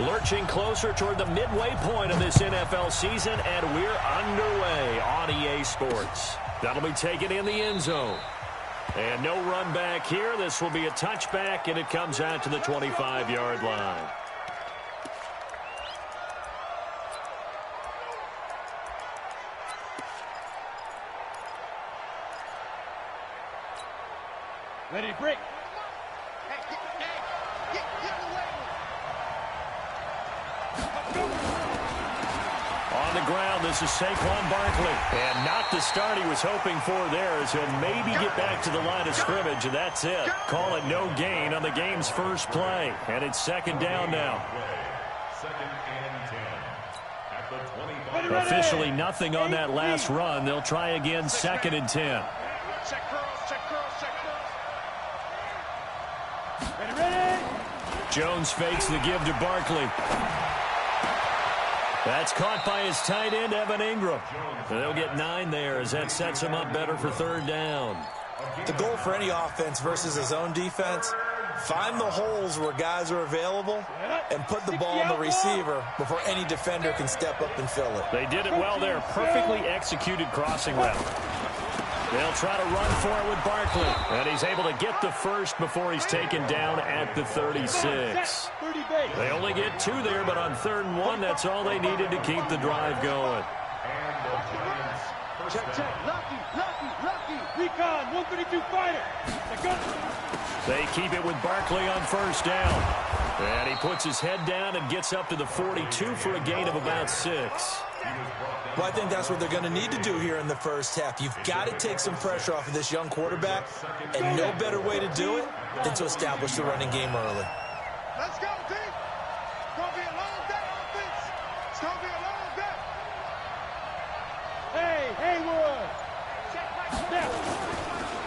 Lurching closer toward the midway point of this NFL season, and we're underway on EA Sports. That'll be taken in the end zone. And no run back here. This will be a touchback, and it comes out to the 25-yard line. Ready to break. On the ground, this is Saquon Barkley. And not the start he was hoping for there, as he'll maybe get back to the line of scrimmage, and that's it. Call it no gain on the game's first play. And it's second down now. Officially nothing on that last run. They'll try again, second and 10. Jones fakes the give to Barkley. That's caught by his tight end, Evan Ingram. They'll get 9 there as that sets him up better for third down. The goal for any offense versus his own defense, find the holes where guys are available and put the ball on the receiver before any defender can step up and fill it. They did it well there. Perfectly executed crossing route. They'll try to run for it with Barkley. And he's able to get the first before he's taken down at the 36. They only get 2 there, but on 3rd and 1, that's all they needed to keep the drive going. Check. Lucky. Recon, 132 fighter. They keep it with Barkley on first down. And he puts his head down and gets up to the 42 for a gain of about 6. Well, I think that's what they're going to need to do here in the first half. You've got to take some pressure off of this young quarterback, and no better way to do it than to establish the running game early. Let's go, team. It's going to be a long day, offense. It's going to be a long day. Hey, Haywood.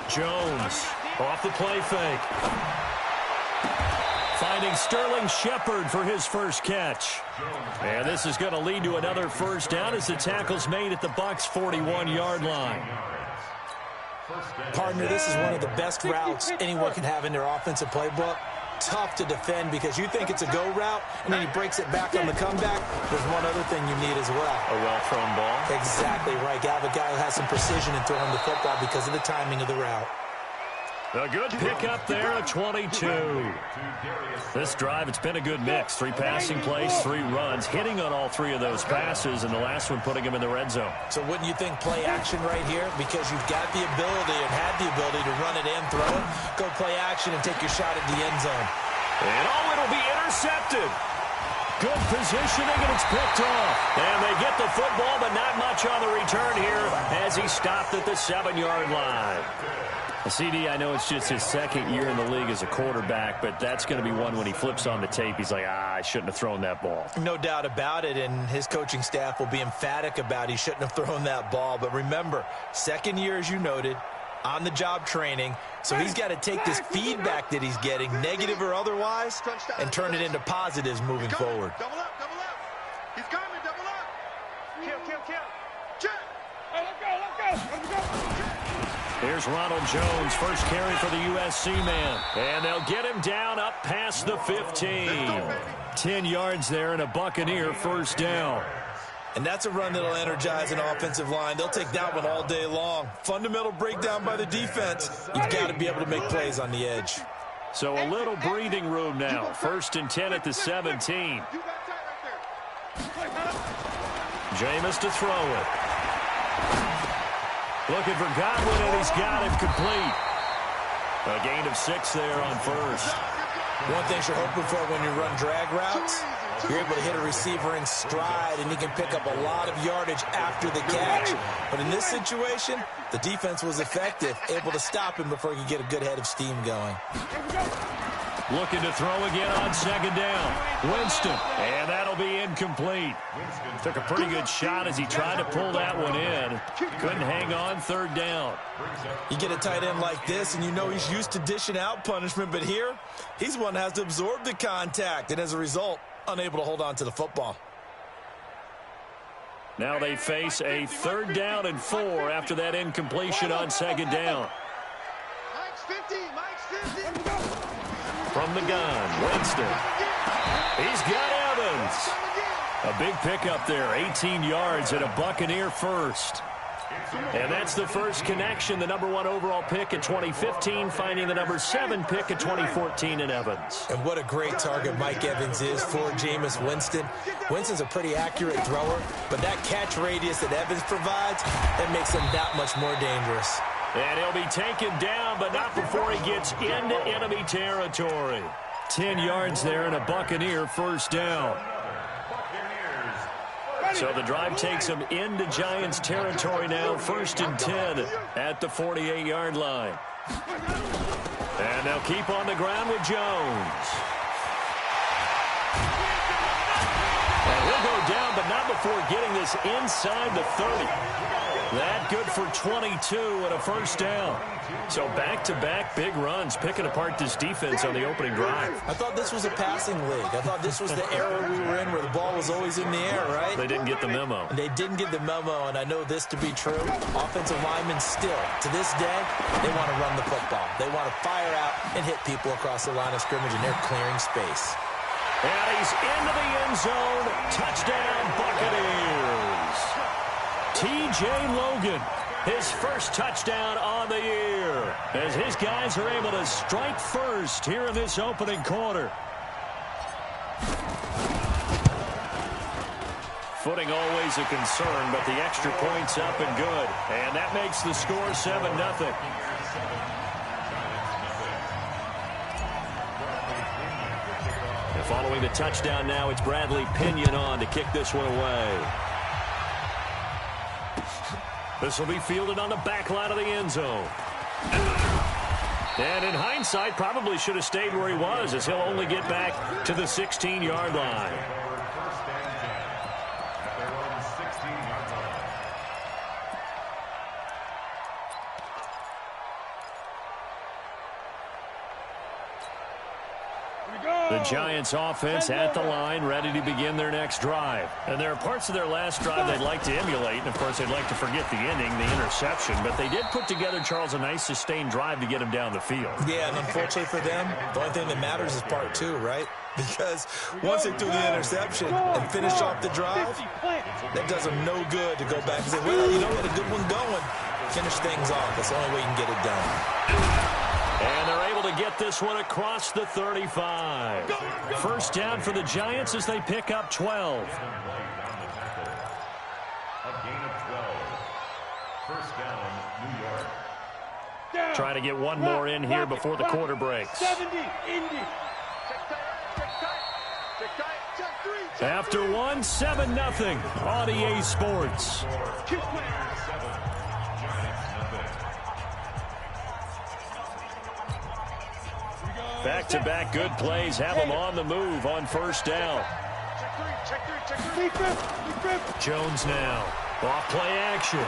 Jones off the play fake. Finding Sterling Shepard for his first catch. And this is going to lead to another first down as the tackle's made at the Bucs' 41-yard line. Partner, this is one of the best routes anyone can have in their offensive playbook. Tough to defend because you think it's a go route, and then he breaks it back on the comeback. There's one other thing you need as well. A well-thrown ball. Exactly right. You have a guy who has some precision in throwing the football because of the timing of the route. A good pickup there at 22. This drive, it's been a good mix. 3 passing plays, 3 runs, hitting on all 3 of those passes, and the last one putting him in the red zone. So wouldn't you think play action right here? Because you've got the ability and had the ability to run it and throw it. Go play action and take your shot at the end zone. And it'll be intercepted. Good positioning, and it's picked off. And they get the football, but not much on the return here as he stopped at the 7-yard line. CD, I know it's just his 2nd year in the league as a quarterback, but that's going to be one when he flips on the tape. He's like, I shouldn't have thrown that ball. No doubt about it, and his coaching staff will be emphatic about he shouldn't have thrown that ball. But remember, 2nd year, as you noted, on-the-job training, so he's got to take this feedback that he's getting, negative or otherwise, and turn it into positives moving forward. Double up. He's coming, double up. Kill. Check. Hey, let's go. Here's Ronald Jones, first carry for the USC man. And they'll get him down up past the 15. 10 yards there and a Buccaneer first down. And that's a run that'll energize an offensive line. They'll take that one all day long. Fundamental breakdown by the defense. You've got to be able to make plays on the edge. So a little breathing room now. 1st and 10 at the 17. Jameis to throw it. Looking for Godwin, and he's got him complete. A gain of 6 there on first. One thing you're hoping for when you run drag routes, you're able to hit a receiver in stride, and he can pick up a lot of yardage after the catch. But in this situation, the defense was effective, able to stop him before he could get a good head of steam going. Looking to throw again on 2nd down. Winston, and that'll be incomplete. Took a pretty good shot as he tried to pull that one in. Couldn't hang on, 3rd down. You get a tight end like this, and you know he's used to dishing out punishment, but here, he's one that has to absorb the contact, and as a result, unable to hold on to the football. Now they face a 3rd down and 4 after that incompletion on 2nd down. Mike's 50. From the gun, Winston. He's got Evans. Evans. A big pickup there, 18 yards and a Buccaneer first. And that's the first connection, the number 1 overall pick in 2015, finding the number 7 pick in 2014 in Evans. And what a great target Mike Evans is for Jameis Winston. Winston's a pretty accurate thrower, but that catch radius that Evans provides, that makes him that much more dangerous. And he'll be taken down, but not before he gets into enemy territory. 10 yards there and a Buccaneer first down. So the drive takes him into Giants territory now, 1st and 10 at the 48-yard line. And they'll keep on the ground with Jones. And he'll go down, but not before getting this inside the 30. That good for 22 and a first down. So back-to-back big runs, picking apart this defense on the opening drive. I thought this was a passing league. I thought this was the era we were in where the ball was always in the air, right? They didn't get the memo. They didn't get the memo, and I know this to be true. Offensive linemen still, to this day, they want to run the football. They want to fire out and hit people across the line of scrimmage, and they're clearing space. And he's into the end zone. Touchdown, Buccaneers. T.J. Logan, his first touchdown on the year, as his guys are able to strike first here in this opening quarter. Footing always a concern, but the extra point's up and good. And that makes the score 7-0. And following the touchdown now, it's Bradley Pinion on to kick this one away. This will be fielded on the back line of the end zone. And in hindsight, probably should have stayed where he was, as he'll only get back to the 16-yard line. The Giants offense at the line, ready to begin their next drive. And there are parts of their last drive they'd like to emulate. And, of course, they'd like to forget the ending, the interception. But they did put together, Charles, a nice sustained drive to get him down the field. Yeah, and unfortunately for them, the only thing that matters is part 2, right? Because once they threw the interception and finished off the drive, that does them no good to go back and say, well, you know, we had a good one going. Finish things off. That's the only way you can get it done. And they're able to get this one across the 35. First down for the Giants as they pick up 12. A gain of 12. First down, New York. Trying to get one more in here before the quarter breaks. 70, Indy. After one, 7-0 on EA Sports. Back-to-back good plays have them on the move on first down. Jones now. Off play action.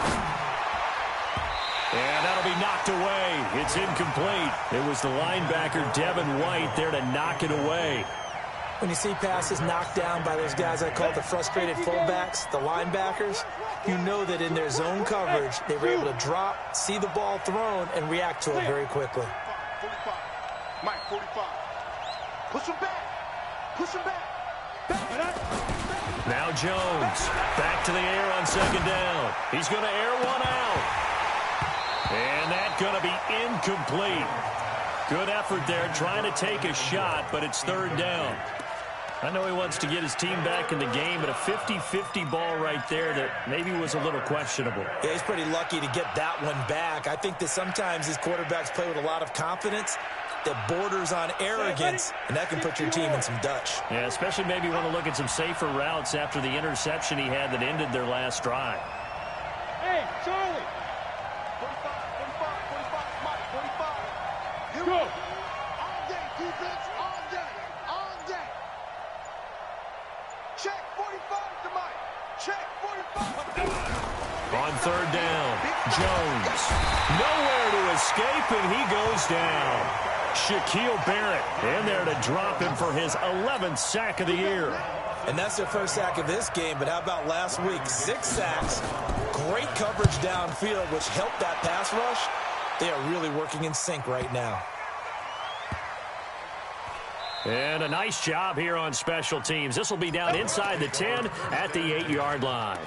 And that'll be knocked away. It's incomplete. It was the linebacker, Devin White, there to knock it away. When you see passes knocked down by those guys I call the frustrated fullbacks, the linebackers, you know that in their zone coverage, they were able to drop, see the ball thrown, and react to it very quickly. 45. Mike, 45. Push him back. Push him back. Now Jones back to the air on second down. He's going to air one out. And that's going to be incomplete. Good effort there trying to take a shot, but it's third down. I know he wants to get his team back in the game, but a 50-50 ball right there that maybe was a little questionable. Yeah, he's pretty lucky to get that one back. I think that sometimes these quarterbacks play with a lot of confidence that borders on arrogance, and that can put your team in some Dutch. Yeah, especially maybe want to look at some safer routes after the interception he had that ended their last drive. Hey, Charlie. 45, 45, 45, Mike, 45. Here Go. All day, defense, all day, all day. Check 45 to Mike. Check 45. On third down, Jones. Nowhere to escape, and he goes down. Shaquille Barrett in there to drop him for his 11th sack of the year. And that's their first sack of this game, but how about last week? 6 sacks, great coverage downfield, which helped that pass rush. They are really working in sync right now. And a nice job here on special teams. This will be down inside the 10 at the 8-yard line.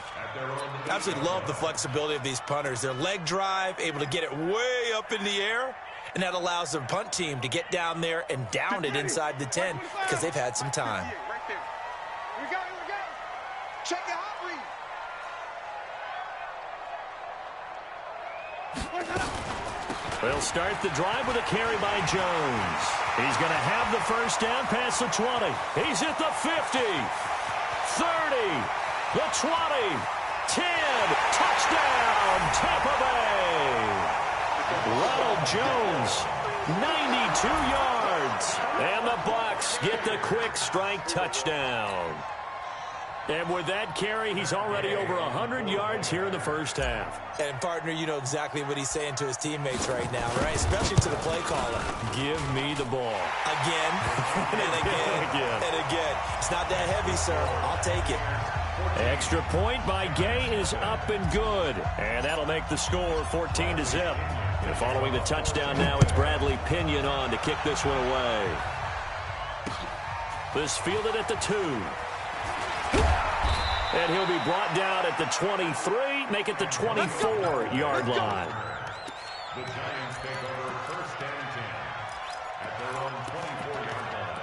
Absolutely love the flexibility of these punters. Their leg drive, able to get it way up in the air, and that allows the punt team to get down there and down it inside the 10 because they've had some time. Right there. Here we go. Check your hot read. They'll start the drive with a carry by Jones. He's going to have the first down past the 20. He's at the 50, 30, the 20, 10. Touchdown, Tampa Bay. Ronald Jones, 92 yards. And the Bucs get the quick strike touchdown. And with that carry, he's already over 100 yards here in the first half. And, partner, you know exactly what he's saying to his teammates right now, right? Especially to the play caller. Give me the ball. Again, and again, and again. It's not that heavy, sir. I'll take it. Extra point by Gay is up and good. And that'll make the score 14-0. And following the touchdown now, it's Bradley Pinion on to kick this one away. This fielded at the 2. And he'll be brought down at the 23, make it the 24-yard line. The Giants take over first and 10 at their own 24-yard line.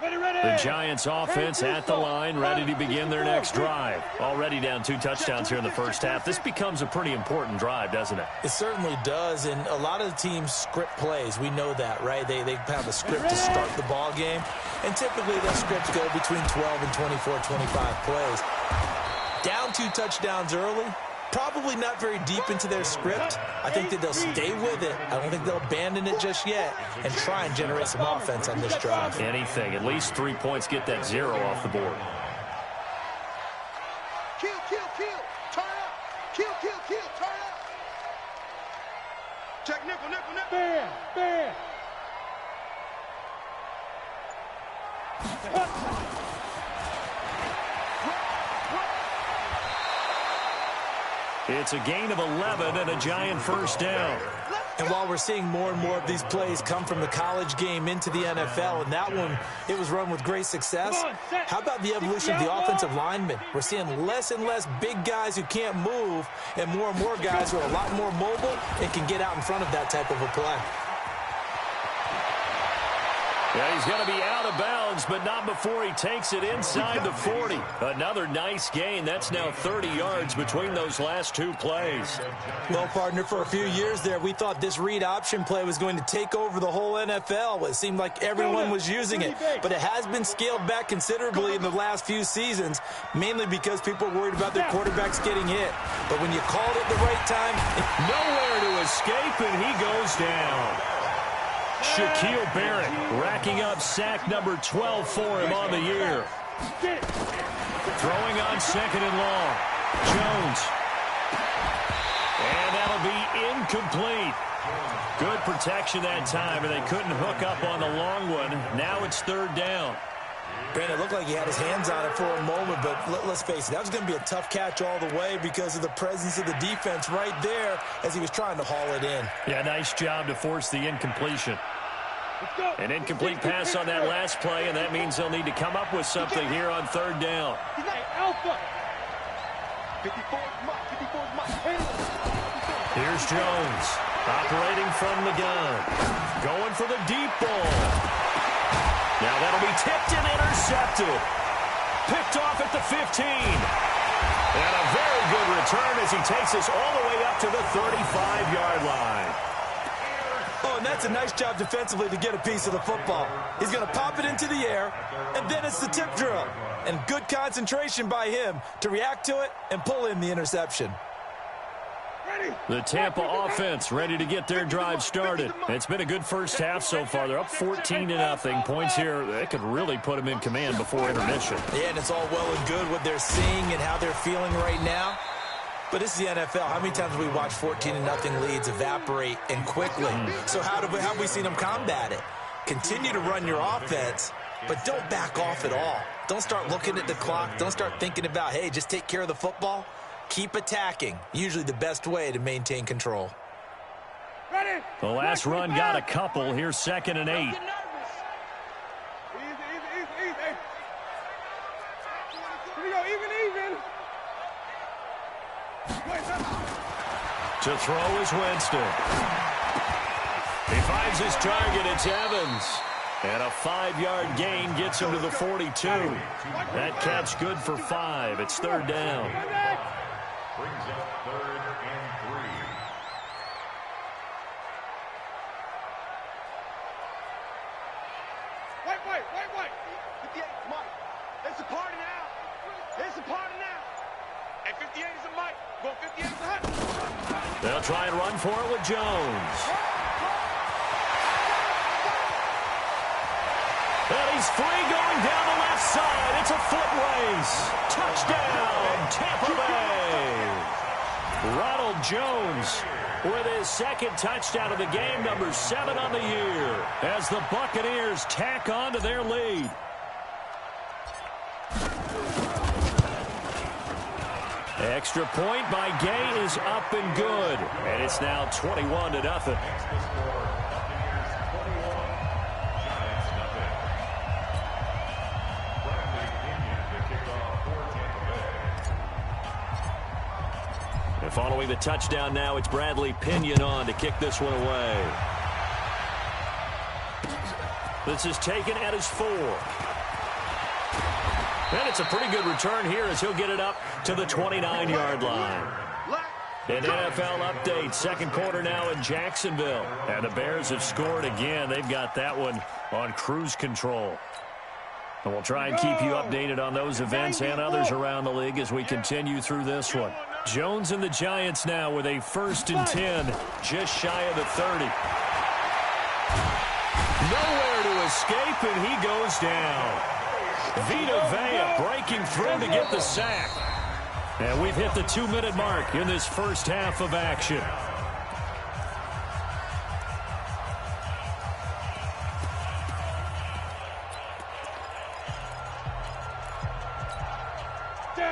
The Giants offense at the line, ready to begin their next drive. Already down 2 touchdowns here in the first half. This becomes a pretty important drive, doesn't it? It certainly does, and a lot of the teams script plays. We know that, right? They have a script to start the ball game, and typically those scripts go between 12 and 24, 25 plays. Down 2 touchdowns early, probably not very deep into their script. I think that they'll stay with it. I don't think they'll abandon it just yet and try and generate some offense on this drive. Anything. At least 3 points. Get that 0 off the board. Kill. Turn up. Kill. Turn up. Check nickel. Bam. It's a gain of 11 and a Giant first down. And while we're seeing more and more of these plays come from the college game into the NFL, and that one, it was run with great success, how about the evolution of the offensive linemen? We're seeing less and less big guys who can't move and more guys who are a lot more mobile and can get out in front of that type of a play. Yeah, he's going to be out of bounds, but not before he takes it inside the 40. Another nice gain. That's now 30 yards between those last 2 plays. Well, partner, for a few years there, we thought this read option play was going to take over the whole NFL. It seemed like everyone was using it, but it has been scaled back considerably in the last few seasons, mainly because people are worried about their quarterbacks getting hit. But when you called it the right time, nowhere to escape, and he goes down. Shaquille Barrett racking up sack number 12 for him on the year. Throwing on 2nd and long. Jones. And that'll be incomplete. Good protection that time, and they couldn't hook up on the long one. Now it's 3rd down. Brandon, it looked like he had his hands on it for a moment, but let's face it, that was going to be a tough catch all the way because of the presence of the defense right there as he was trying to haul it in. Yeah, nice job to force the incompletion. An incomplete pass on that last play, and that means they'll need to come up with something here on 3rd down. Alpha. Here's Jones, operating from the gun, going for the deep ball. Now that'll be tipped and intercepted. Picked off at the 15. And a very good return as he takes us all the way up to the 35-yard line. Oh, and that's a nice job defensively to get a piece of the football. He's going to pop it into the air, and then it's the tip drill. And good concentration by him to react to it and pull in the interception. The Tampa offense ready to get their drive started. It's been a good first half so far. They're up 14-0. Points here, they could really put them in command before intermission. Yeah, and it's all well and good what they're seeing and how they're feeling right now. But this is the NFL. How many times have we watched 14-0 leads evaporate and quickly? So how have we seen them combat it? Continue to run your offense, but don't back off at all. Don't start looking at the clock. Don't start thinking about, hey, just take care of the football. Keep attacking. Usually the best way to maintain control. Ready? The last run got a couple. Here's 2nd and 8. Easy, easy, easy. Here we go, even. To throw is Winston. He finds his target. It's Evans. And a 5-yard gain gets him to the 42. That catch good for 5. It's 3rd down. Brings up 3rd and 3. Wait. 58, Mike. It's a party now. It's a party now. And 58 is a Mike. Go 58 is a Hut. They'll try and run for it with Jones. And he's free going down the left side. It's a foot race. Touchdown, Tampa Bay. Ronald Jones with his 2nd touchdown of the game, number 7 on the year, as the Buccaneers tack on to their lead. Extra point by Gay is up and good. And it's now 21-0. And following the touchdown now, it's Bradley Pinion on to kick this one away. This is taken at his 4. And it's a pretty good return here as he'll get it up to the 29-yard line. An NFL update, 2nd quarter now in Jacksonville. And the Bears have scored again. They've got that one on cruise control. And we'll try and keep you updated on those events and others around the league as we continue through this one. Jones and the Giants now with a 1st and 10, just shy of the 30. Nowhere to escape, and he goes down. Vita Vea breaking through to get the sack. And we've hit the 2-minute mark in this first half of action.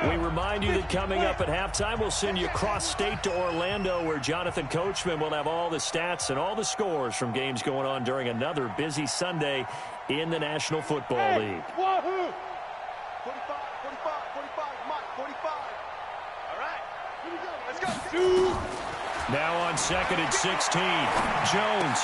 We remind you that coming up at halftime, we'll send you cross-state to Orlando, where Jonathan Coachman will have all the stats and all the scores from games going on during another busy Sunday in the National Football League. Wahoo! 45, Mike, 45. All right, here we go. Let's go. Now on 2nd and 16, Jones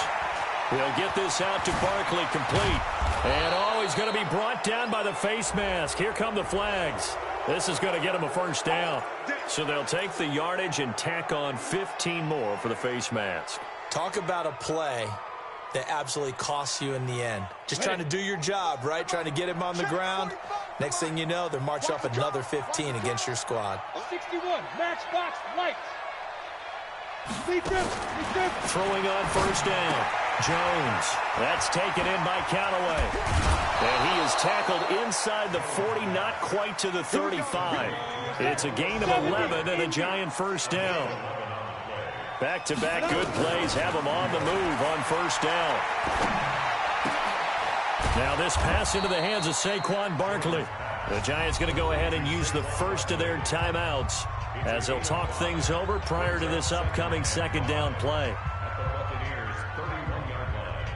will get this out to Barkley, complete. And he's going to be brought down by the face mask. Here come the flags. This is going to get him a 1st down. So they'll take the yardage and tack on 15 more for the face mask. Talk about a play that absolutely costs you in the end. Just trying to do your job, right? Trying to get him on the ground. Next thing you know, they're marching up another 15 against your squad. 61, matchbox lights. Throwing on 1st down. Jones. That's taken in by Callaway. And he is tackled inside the 40, not quite to the 35. It's a gain of 11 and a Giant 1st down. Back-to-back good plays have him on the move on 1st down. Now this pass into the hands of Saquon Barkley. The Giants going to go ahead and use the first of their timeouts as they'll talk things over prior to this upcoming 2nd down play. At the Buccaneers' 31-yard line.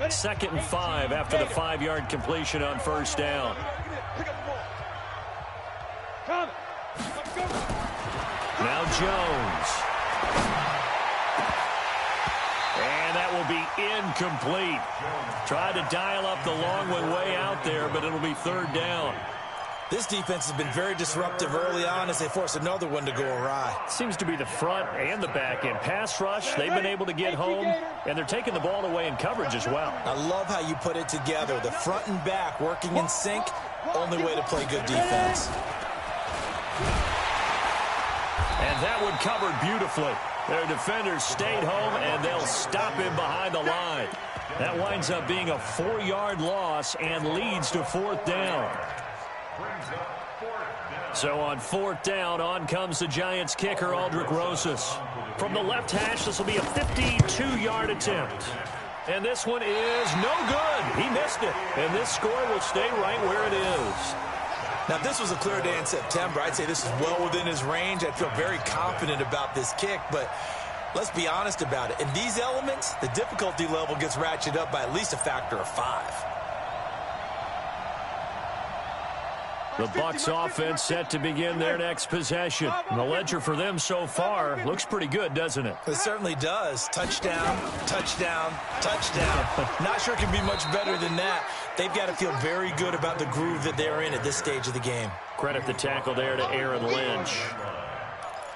Second and 5 after the 5-yard completion on 1st down. Now Jones. And that will be incomplete. Tried to dial up the long one way out there, but it'll be 3rd down. This defense has been very disruptive early on as they force another one to go awry. Seems to be the front and the back end. Pass rush, they've been able to get home, and they're taking the ball away in coverage as well. I love how you put it together. The front and back working in sync, only way to play good defense. And that one covered beautifully. Their defenders stayed home, and they'll stop him behind the line. That winds up being a 4-yard loss and leads to 4th down. Brings up 4th down. So on 4th down, on comes the Giants kicker, Aldrick Rosas. From the left hash, this will be a 52-yard attempt. And this one is no good. He missed it. And this score will stay right where it is. Now, if this was a clear day in September, I'd say this is well within his range. I'd feel very confident about this kick, but let's be honest about it. In these elements, the difficulty level gets ratcheted up by at least a factor of 5. The Bucs offense set to begin their next possession. And the ledger for them so far looks pretty good, doesn't it? It certainly does. Touchdown, touchdown, touchdown. Not sure it can be much better than that. They've got to feel very good about the groove that they're in at this stage of the game. Credit the tackle there to Aaron Lynch.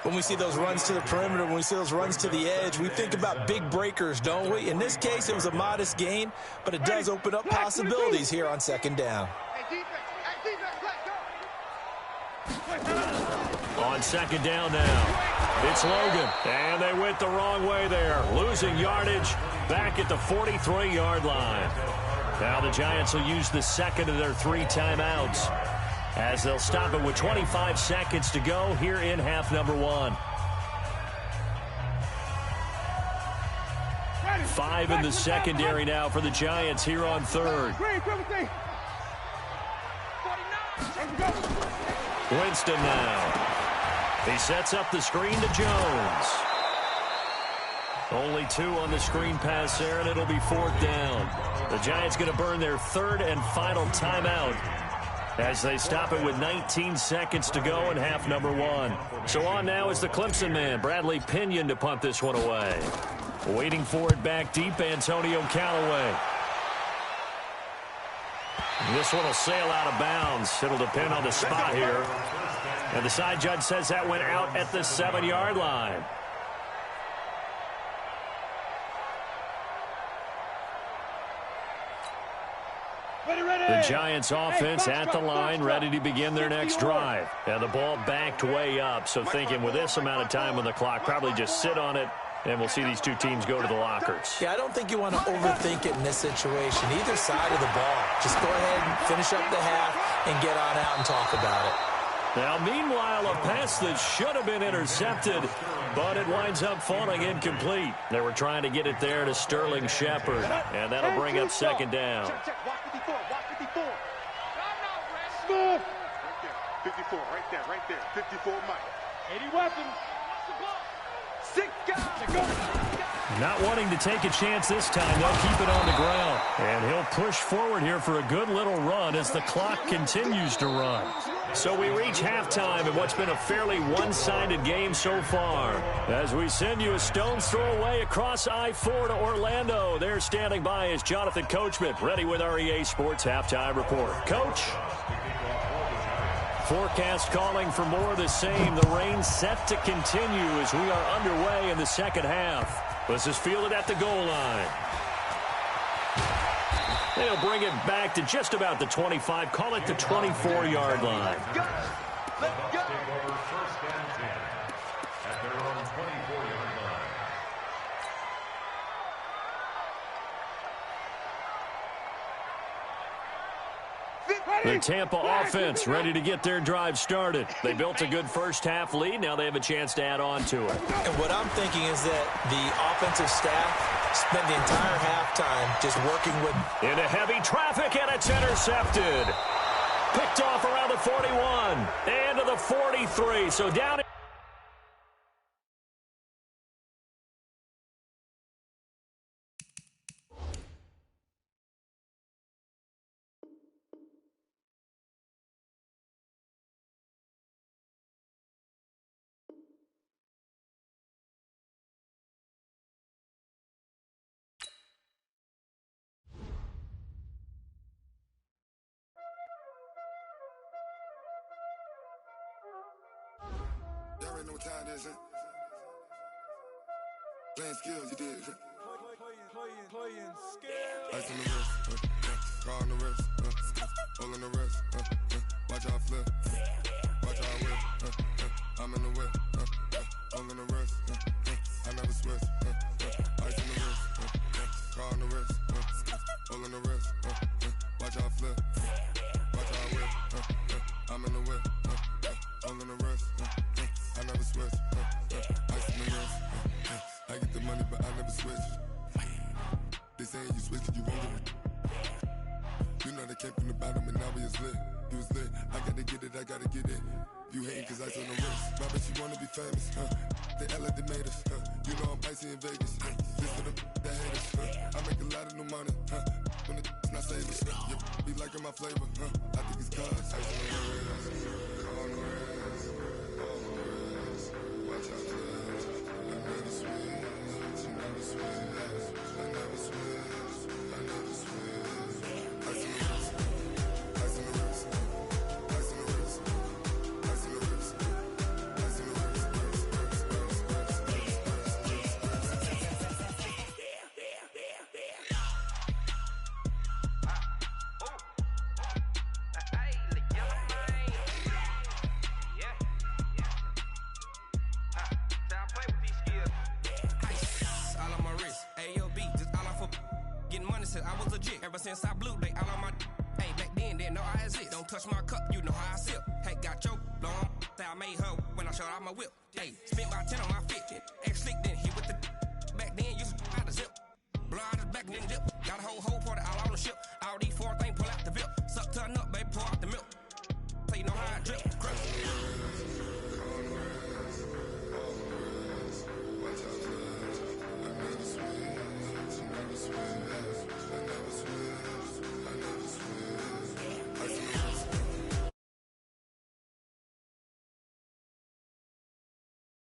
When we see those runs to the perimeter, when we see those runs to the edge, we think about big breakers, don't we? In this case, it was a modest gain, but it does open up possibilities here on 2nd down. On 2nd down now, it's Logan. And they went the wrong way there, losing yardage back at the 43-yard line. Now the Giants will use the 2nd of their 3 timeouts as they'll stop it with 25 seconds to go here in half number 1. 5 in the secondary now for the Giants here on 3rd. Winston now. He sets up the screen to Jones. Only 2 on the screen pass there, and it'll be 4th down. The Giants going to burn their 3rd and final timeout as they stop it with 19 seconds to go in half number 1. So on now is the Clemson man, Bradley Pinion, to punt this one away. Waiting for it back deep, Antonio Callaway. This one will sail out of bounds. It'll depend on the spot here. And the side judge says that went out at the 7-yard line. The Giants offense at the line, ready to begin their next drive. And the ball backed way up, so thinking with this amount of time on the clock, probably just sit on it, and we'll see these two teams go to the lockers. Yeah, I don't think you want to overthink it in this situation. Either side of the ball. Just go ahead and finish up the half and get on out and talk about it. Now, meanwhile, a pass that should have been intercepted, but it winds up falling incomplete. They were trying to get it there to Sterling Shepard, and that'll bring up 2nd down. Watch 54, watch 54. Smooth. 54, right there. 54, Mike. 80 weapons. 6 guys. Not wanting to take a chance this time, they'll keep it on the ground. And he'll push forward here for a good little run as the clock continues to run. So we reach halftime in what's been a fairly one-sided game so far. As we send you a stone's throw away across I-4 to Orlando. There standing by is Jonathan Coachman, ready with our EA Sports Halftime Report. Coach? Forecast calling for more of the same. The rain set to continue as we are underway in the second half. This is fielded at the goal line. They'll bring it back to just about the 25. Call it the 24-yard line. Take over 1st and 10 at their own 24-yard line. The Tampa offense ready to get their drive started. They built a good first half lead. Now they have a chance to add on to it. And what I'm thinking is that the offensive staff spent the entire halftime just working with... Into heavy traffic, and it's intercepted. Picked off around the 41 and to the 43. So down... Y'all already know what time it is, huh? Playing skills, you did. Playing skills. Ice on the wrist, car on the wrist, hole in the wrist, watch how I flip, watch how I whip, I'm in the whip, hole in the wrist, I never switch, ice on the wrist, car on the wrist, hole in the wrist, watch how I flip, watch how I whip, I'm in the whip, switch. They saying you switch 'cause you won't get it. You know they came from the bottom and now we is lit. You was lit, I gotta get it, I gotta get it. You hating 'cause ice on the wrist. I bet you wanna be famous, They act like they made us, You know I'm icy in Vegas, This for the that hate us, I make a lot of new money, When the not save us, You be liking my flavor, I think it's cause ice on the wrist, on the wrist, on the wrist. Watch out, cuz I never switch, I never switch, I never switch, I never switch. Ice on the wrist, ice on the wrist, ice on the wrist, ice on the wrist, ice on the wrist. I was legit. Ever since I blew, they all on my. Hey, back then, didn't know I exist. Don't touch my cup, you know how I sip. Hey, got your long. Say I made her when I showed out my whip. Hey, spent my 10 on my fit. Ex-slick, then hit with the. Back then, used to out the zip. Blow out the back, then dip. Got a whole party all on the ship. All these 4 things, pull out the VIP. Suck, turn up, baby, pour out the milk. So you know how I drip. Crush. Watch out, cuz I never switch, I never switch.